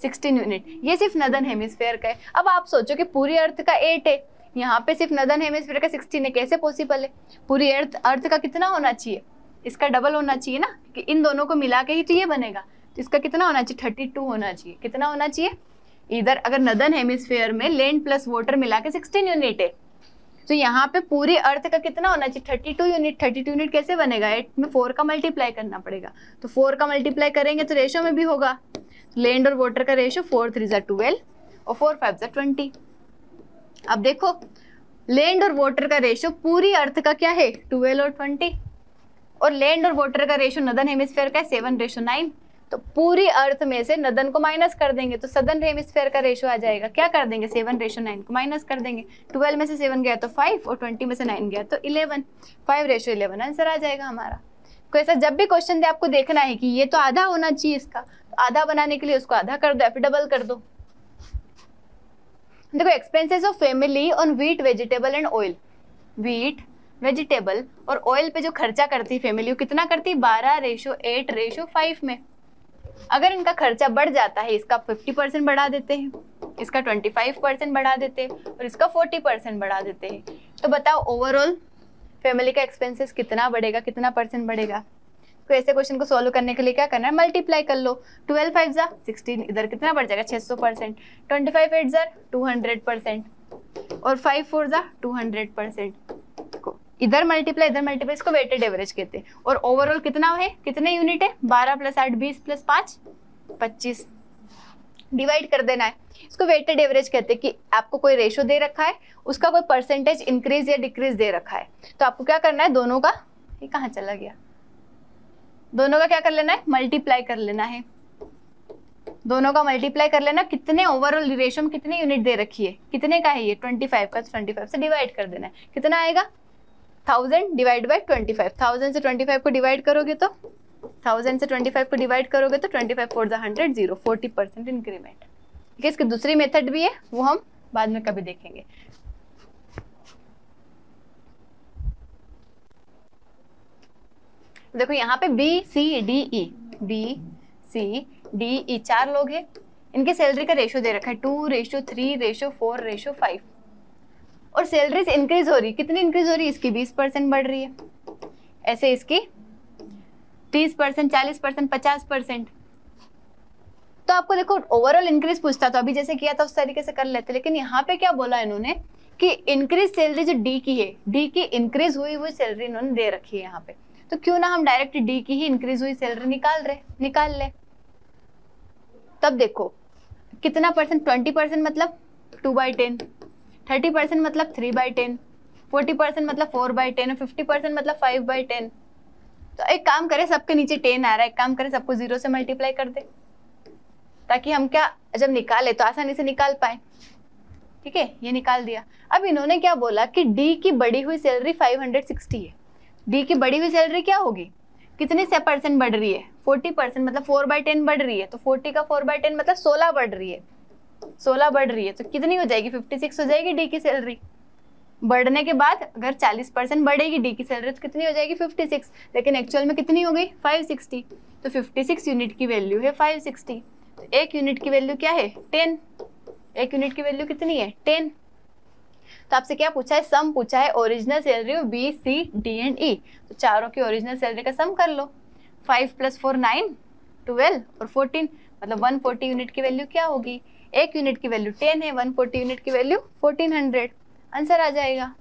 16 यूनिट, ये सिर्फ नदर्न हेमिस्फीयर का है। अब आप सोचो कि पूरी अर्थ का 8 है, यहाँ पे सिर्फ नदर्न हेमिस्फीयर का 16 है, कैसे पॉसिबल है। पूरी अर्थ का कितना होना चाहिए, इसका डबल होना चाहिए ना, कि इन दोनों को मिला के ही तो ये बनेगा, तो इसका कितना होना चाहिए 32 होना चाहिए। कितना होना चाहिए, इधर अगर नदर्न हेमिस्फीयर में लैंड प्लस वाटर मिला के 16 यूनिट है, तो यहाँ पे पूरी अर्थ का कितना होना चाहिए 32 यूनिट। 32 यूनिट कैसे बनेगा, 8 में 4 का मल्टीप्लाई करना पड़ेगा, तो 4 का मल्टीप्लाई करेंगे तो रेशो में भी होगा, लैंड और वाटर का रेशो 4 3 12 और 4 5 20। अब देखो लैंड और वाटर का रेशो पूरी अर्थ का क्या है 12 और 20, और लैंड और वाटर का रेशो नदर्न हेमिस्फीयर का है 7:9। तो पूरी अर्थ में से नदर्न को माइनस कर देंगे तो सदर्न हेमिस्फीयर का रेशो आ जाएगा, क्या कर देंगे 7:9 को माइनस कर देंगे, 12 में से 7 गया तो 5 और 20 में से 9 गया तो 11, 5:11 आंसर आ जाएगा हमारा। कोई ऐसा जब भी क्वेश्चन दे आपको देखना है कि ये तो आधा होना चाहिए इसका, तो आधा बनाने के लिए उसको आधा कर दो या फिर डबल कर दो। देखो expenses of family on wheat vegetable and oil, wheat vegetable और ऑयल पे जो खर्चा करती है फैमिली वो कितना करती है 12:8:5 में। अगर इनका खर्चा बढ़ जाता है, इसका 50% बढ़ा देते हैं, इसका 25% बढ़ा देते हैं और इसका 40% बढ़ा देते हैं, तो बताओ ओवरऑल फैमिली का एक्सपेंसेस कितना बढ़ेगा, कितना परसेंट बढ़ेगा। तो ऐसे क्वेश्चन को सॉल्व करने के लिए क्या करना है, मल्टीप्लाई कर लो, 12 5 16, इधर कितना बढ़ जाएगा 600%, 25 8 200% और 5 4 200%। इधर मल्टीप्लाई इसको वेटेड एवरेज कहते हैं। और ओवरऑल कितना है, कितने यूनिट है 12 + 8 20 + 5 25, डिवाइड कर देना है। इसको वेटेड एवरेज कहते हैं कि आपको कोई रेशो दे रखा है, उसका कोई परसेंटेज इंक्रीज या डिक्रीज दे रखा है, तो आपको क्या करना है दोनों का, ये कहाँ चला गया, दोनों का क्या कर लेना है मल्टीप्लाई कर लेना है, दोनों का मल्टीप्लाई कर लेना। कितने ओवरऑल रेशो में कितने यूनिट दे रखी है, कितने का है ये 25 का, 25 से डिवाइड कर देना है, कितना आएगा 1000 डिवाइड बाई 25, 1000 से 25 को डिवाइड करोगे तो 1000 से 25 को डिवाइड करोगे तो 25 4 100 0 40% इंक्रीमेंट। ठीक है, इसकी दूसरी मेथड भी है, वो हम बाद में कभी देखेंगे। देखो यहाँ पे B C D E 4 लोग हैं, इनके सैलरी का रेशो दे रखा है 2:3:4:5 और सैलरीज इंक्रीज हो रही, कितनी इंक्रीज हो रही है, इसकी 20% बढ़ रही है, ऐसे इसकी 30%, 40%, 50%। तो आपको देखो ओवरऑल इंक्रीज पूछता था, अभी जैसे किया था उस तरीके से कर लेते, लेकिन यहाँ पे क्या बोला इन्होंने कि इंक्रीज सैलरी जो डी की है, डी की इंक्रीज हुई सैलरी इन्होंने दे रखी है यहाँ पे, तो क्यों ना हम डायरेक्ट डी की ही इंक्रीज हुई सैलरी निकाल ले। तब देखो कितना परसेंट, 20% मतलब 2/10, 30% मतलब 3/10, 40% मतलब 4/10 और 50% मतलब 5/10। तो एक काम करें, सबके नीचे 10 आ रहा है, एक काम करें सबको 0 से मल्टीप्लाई कर दे, ताकि हम क्या जब निकाले तो आसानी से निकाल पाए। ठीक है, ये निकाल दिया। अब इन्होंने क्या बोला कि डी की बढ़ी हुई सैलरी 560 है। डी की बढ़ी हुई सैलरी क्या होगी, कितने से परसेंट बढ़ रही है, 40%, मतलब 4/10 बढ़ रही है, तो 40 का 4/10 मतलब 16 बढ़ रही है, 16 बढ़ रही है, तो कितनी हो जाएगी, 56 हो जाएगी डी की सैलरी। बढ़ने के बाद अगर 40% बढ़ेगी डी की सैलरी तो कितनी हो जाएगी, 56, लेकिन एक्चुअल में कितनी हो गई, 560। तो 56 यूनिट की वैल्यू है 560, तो एक यूनिट की वैल्यू क्या है, 10। एक यूनिट की वैल्यू कितनी है, 10। तो आपसे क्या पूछा है, सम पूछा है original salary of B, C, D and E. तो चारों की ओरिजिनल सैलरी का सम कर लो, 5 + 4 9, 12 और 14, मतलब 140 यूनिट की वैल्यू क्या होगी, एक यूनिट की वैल्यू 10 है, 140 यूनिट की वैल्यू 1400, आंसर आ जाएगा।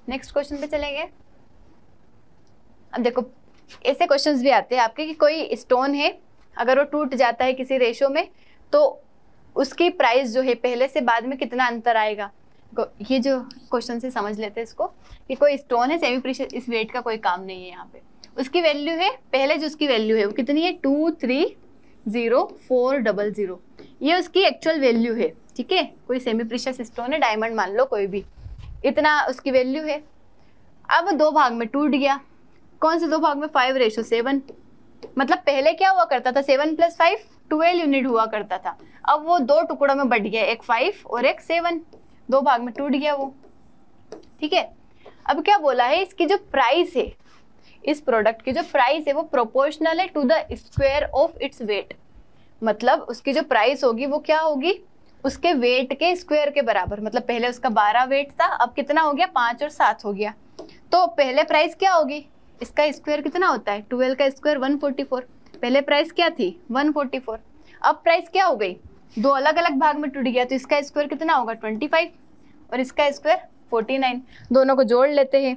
नेक्स्ट क्वेश्चन पे चलेंगे। अब देखो ऐसे क्वेश्चंस भी आते हैं आपके कि कोई स्टोन है, अगर वो टूट जाता है किसी रेशो में तो उसकी प्राइस जो है पहले से बाद में कितना अंतर आएगा। ये जो क्वेश्चन से समझ लेते हैं इसको कि कोई स्टोन है सेमी प्रीशियस, इस वेट का कोई काम नहीं है यहाँ पे, उसकी वैल्यू है पहले जो उसकी वैल्यू है वो कितनी है, 230,400, ये उसकी एक्चुअल वैल्यू है। ठीक है, कोई सेमी प्रीशियस स्टोन है, डायमंड मान लो कोई भी, इतना उसकी वैल्यू है। अब 2 भाग में टूट गया, कौन से 2 भाग में, 5:7, मतलब पहले क्या हुआ करता था, 7 + 5 12 यूनिट हुआ करता था, अब वो 2 टुकड़ों में बढ़ गया, एक 5 और एक 7, 2 भाग में टूट गया वो। ठीक है, अब क्या बोला है, इसकी जो प्राइस है, इस प्रोडक्ट की जो प्राइस है वो प्रोपोर्शनल है to the square of its weight, मतलब उसकी जो प्राइस होगी वो क्या होगी, उसके वेट के स्क्वायर के बराबर। मतलब पहले उसका 12 वेट था, अब कितना हो गया, 5 और 7 हो गया, तो पहले प्राइस क्या होगी, इसका स्क्वायर कितना होता है, 12 का स्क्वायर 144, पहले प्राइस क्या थी 144, अब प्राइस क्या हो गई, 2 अलग अलग भाग में टूट गया, तो इसका स्क्वायर कितना होगा 25 और इसका स्क्वायर 49, दोनों को जोड़ लेते हैं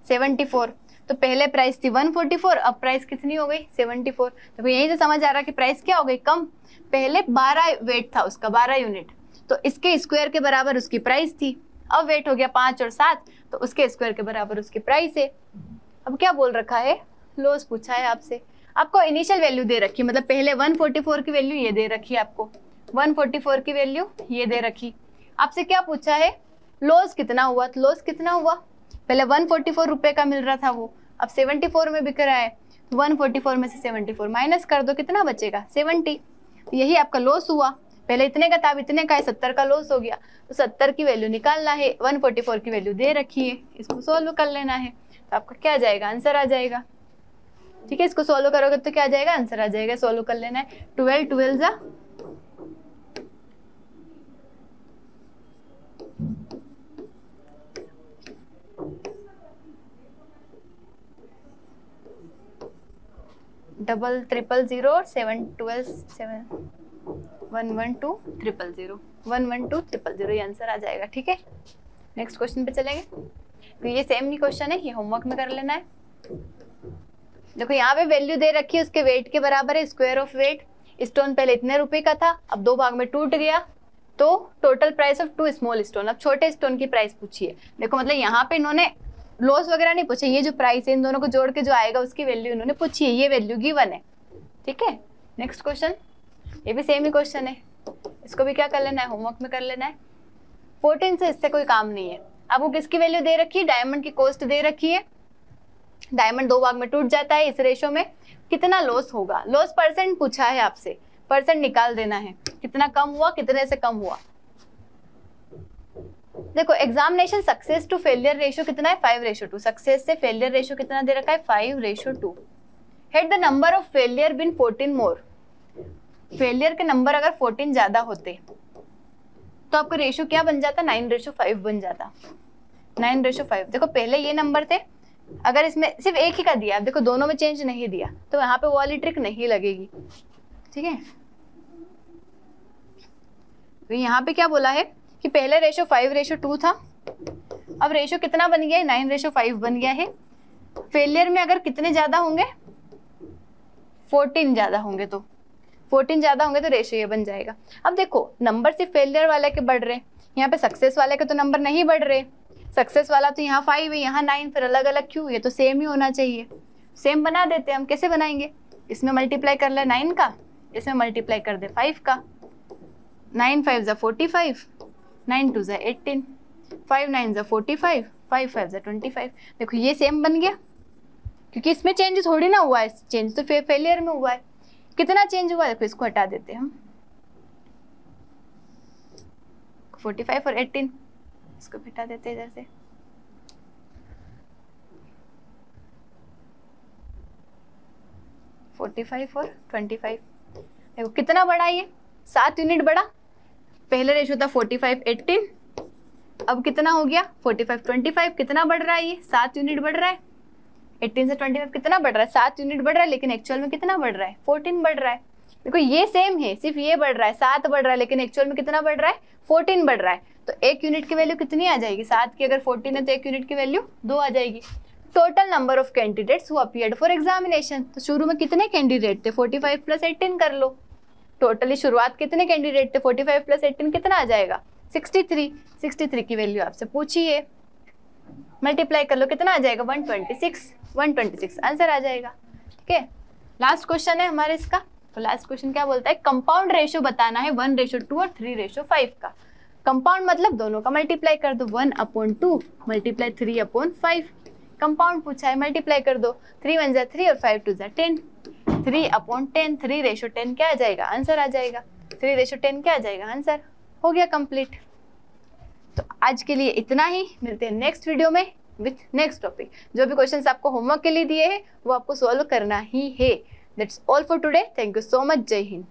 74। तो पहले प्राइस थी 144, अब प्राइस कितनी हो गई 74। तो यहीं से समझ आ रहा है कि प्राइस क्या हो गई, कम। पहले 12 वेट था उसका, 12 यूनिट, तो इसके स्क्वायर के बराबर उसकी प्राइस थी, अब वेट हो गया 5 और 7, तो उसके स्क्वायर के बराबर उसकी प्राइस है। अब क्या बोल रखा है, लॉस पूछा है आपसे, आपको इनिशियल वैल्यू दे रखी, मतलब पहले 144 की वैल्यू ये दे रखी है आपको, 144 की वैल्यू ये दे रखी, आपसे क्या पूछा है, लॉस कितना हुआ, तो लॉस कितना हुआ, पहले 144 रुपए का मिल रहा था वो, अब 74 में बिक रहा है, 144 में से 74 माइनस कर दो, कितना बचेगा 70, तो यही आपका लॉस हुआ। पहले इतने का था, अब इतने का है, 70 का लॉस हो गया, तो 70 की वैल्यू निकालना है, 144 की वैल्यू दे रखी है, इसको सोल्व कर लेना है, तो आपका क्या आ जाएगा, आंसर आ जाएगा। ठीक है, इसको सोल्व करोगे तो क्या आ जाएगा, आंसर आ जाएगा, सोल्व कर लेना है, 12 12 जा 000 और 7 12 7 112 000 ये आंसर आ जाएगा। ठीक है, नेक्स्ट क्वेश्चन पे चलेंगे। तो ये सेम ही क्वेश्चन है, ये होमवर्क में कर लेना है। देखो यहाँ पे वैल्यू दे रखी है, उसके वेट के बराबर है, स्क्वायर ऑफ वेट। स्टोन पहले इतने रुपए का था, अब 2 भाग में टूट गया, तो total price of 2 small stone. अब छोटे स्टोन की प्राइस पूछी है। देखो मतलब यहाँ पे इन्होंने लॉस वगैरह नहीं पूछा, ये जो प्राइस है इन दोनों को जोड़ के जो आएगा उसकी वैल्यू इन्होंने पूछी है, ये वैल्यू गिवन है। ठीक है, नेक्स्ट क्वेश्चन, ये भी सेम ही क्वेश्चन है, इसको भी क्या कर लेना है, होमवर्क में कर लेना है। 14 से इससे कोई काम नहीं है। अब वो किसकी वैल्यू दे रखी है, डायमंड की कॉस्ट दे रखी है। डायमंड 2 भाग में टूट जाता है, इस रेशो में कितना लॉस होगा, लॉस परसेंट पूछा है आपसे, परसेंट निकाल देना है, कितना कम हुआ, कितने से कम हुआ। देखो examination success to failure ratio कितना है, 5:2। सक्सेस से फेलियर रेशियो कितना दे रखा है, 5:2। Had the number of failure been 14 more, failure के नंबर अगर 14 ज्यादा होते तो आपका रेशियो क्या बन जाता, 9:5 बन जाता, 9:5। देखो पहले ये नंबर थे, अगर इसमें सिर्फ एक ही का दिया, देखो दोनों में चेंज नहीं दिया, तो यहाँ पे वो वाली ट्रिक नहीं लगेगी, ठीक है। तो यहाँ पे क्या बोला है कि पहले रेशियो 5:2 था, अब रेशियो कितना बन गया है, 9:5 बन गया है। फेलियर में अगर कितने ज्यादा होंगे, 14 ज्यादा होंगे, तो 14 ज्यादा होंगे तो रेशियो ये बन जाएगा। अब देखो नंबर सिर्फ फेलियर वाले के बढ़ रहे, यहाँ पे सक्सेस वाले के तो नंबर नहीं बढ़ रहे। सक्सेस वाला तो यहाँ 5 है, यहाँ 9, फिर अलग अलग क्यों, ये तो सेम ही होना चाहिए। सेम बना देते हैं हम, कैसे बनाएंगे, इसमें मल्टीप्लाई कर ले 9 का, इसमें मल्टीप्लाई कर दे 5 का। 9 5 ज़ा 45, 9 2 ज़ा 18, 5 9 ज़ा 45, 5 5 ज़ा 25। देखो ये सेम बन गया, क्योंकि इसमें चेंज थोड़ी ना हुआ है, चेंज तो फेलियर में हुआ है। कितना चेंज हुआ है, देखो इसको हटा देते हैं हम, 45 और 18, इसको हटा देते हैं इधर से। (45) और 25, देखो कितना बढ़ा, ये 7 यूनिट बढ़ा। पहले रेशियो था 45 18, अब कितना हो गया 45 25, कितना बढ़ रहा है, ये 7 यूनिट बढ़ रहा है। 18 से 25 कितना बढ़ रहा है, 7 यूनिट बढ़ रहा है, लेकिन एक्चुअल में कितना बढ़ रहा है, 14 बढ़ रहा है। देखो ये सेम है, सिर्फ ये बढ़ रहा है, 7 बढ़ रहा है, लेकिन एक्चुअल में कितना बढ़ रहा है, 14 बढ़ रहा है। तो 1 यूनिट की वैल्यू कितनी आ जाएगी, 7 की अगर 14 है तो 1 यूनिट की वैल्यू 2 आ जाएगी। Total number of candidates who appeared for examination, तो शुरू में कितने कैंडिडेट थे, 45 + 18 कर लो। टोटली शुरुआत कितने कैंडिडेट थे, 45 + 18 कितना आ जाएगा, 63। 63 की वैल्यू आपसे पूछी है, मल्टीप्लाई कर लो, कितना आ जाएगा 126, 126 आंसर आ जाएगा, ठीक है। लास्ट क्वेश्चन है हमारे इसका, तो लास्ट क्वेश्चन क्या बोलता है, कंपाउंड रेशियो बताना है 1:2 और 3:5 का। कंपाउंड मतलब दोनों का मल्टीप्लाई कर दो, 1/2 मल्टीप्लाई 3/5। कंपाउंड पूछा है, मल्टीप्लाई कर दो, 3 1 ज़ा 3 और 5 2 ज़ा 10, 3/10, 3:10 क्या आ जाएगा, आंसर आ जाएगा। 3:10 क्या आ जाएगा, आंसर हो गया कंप्लीट। तो आज के लिए इतना ही, मिलते हैं नेक्स्ट वीडियो में विथ नेक्स्ट टॉपिक। जो भी क्वेश्चंस आपको होमवर्क के लिए दिए हैं वो आपको सॉल्व करना ही है। That's all for today, thank you so much, जय हिंद।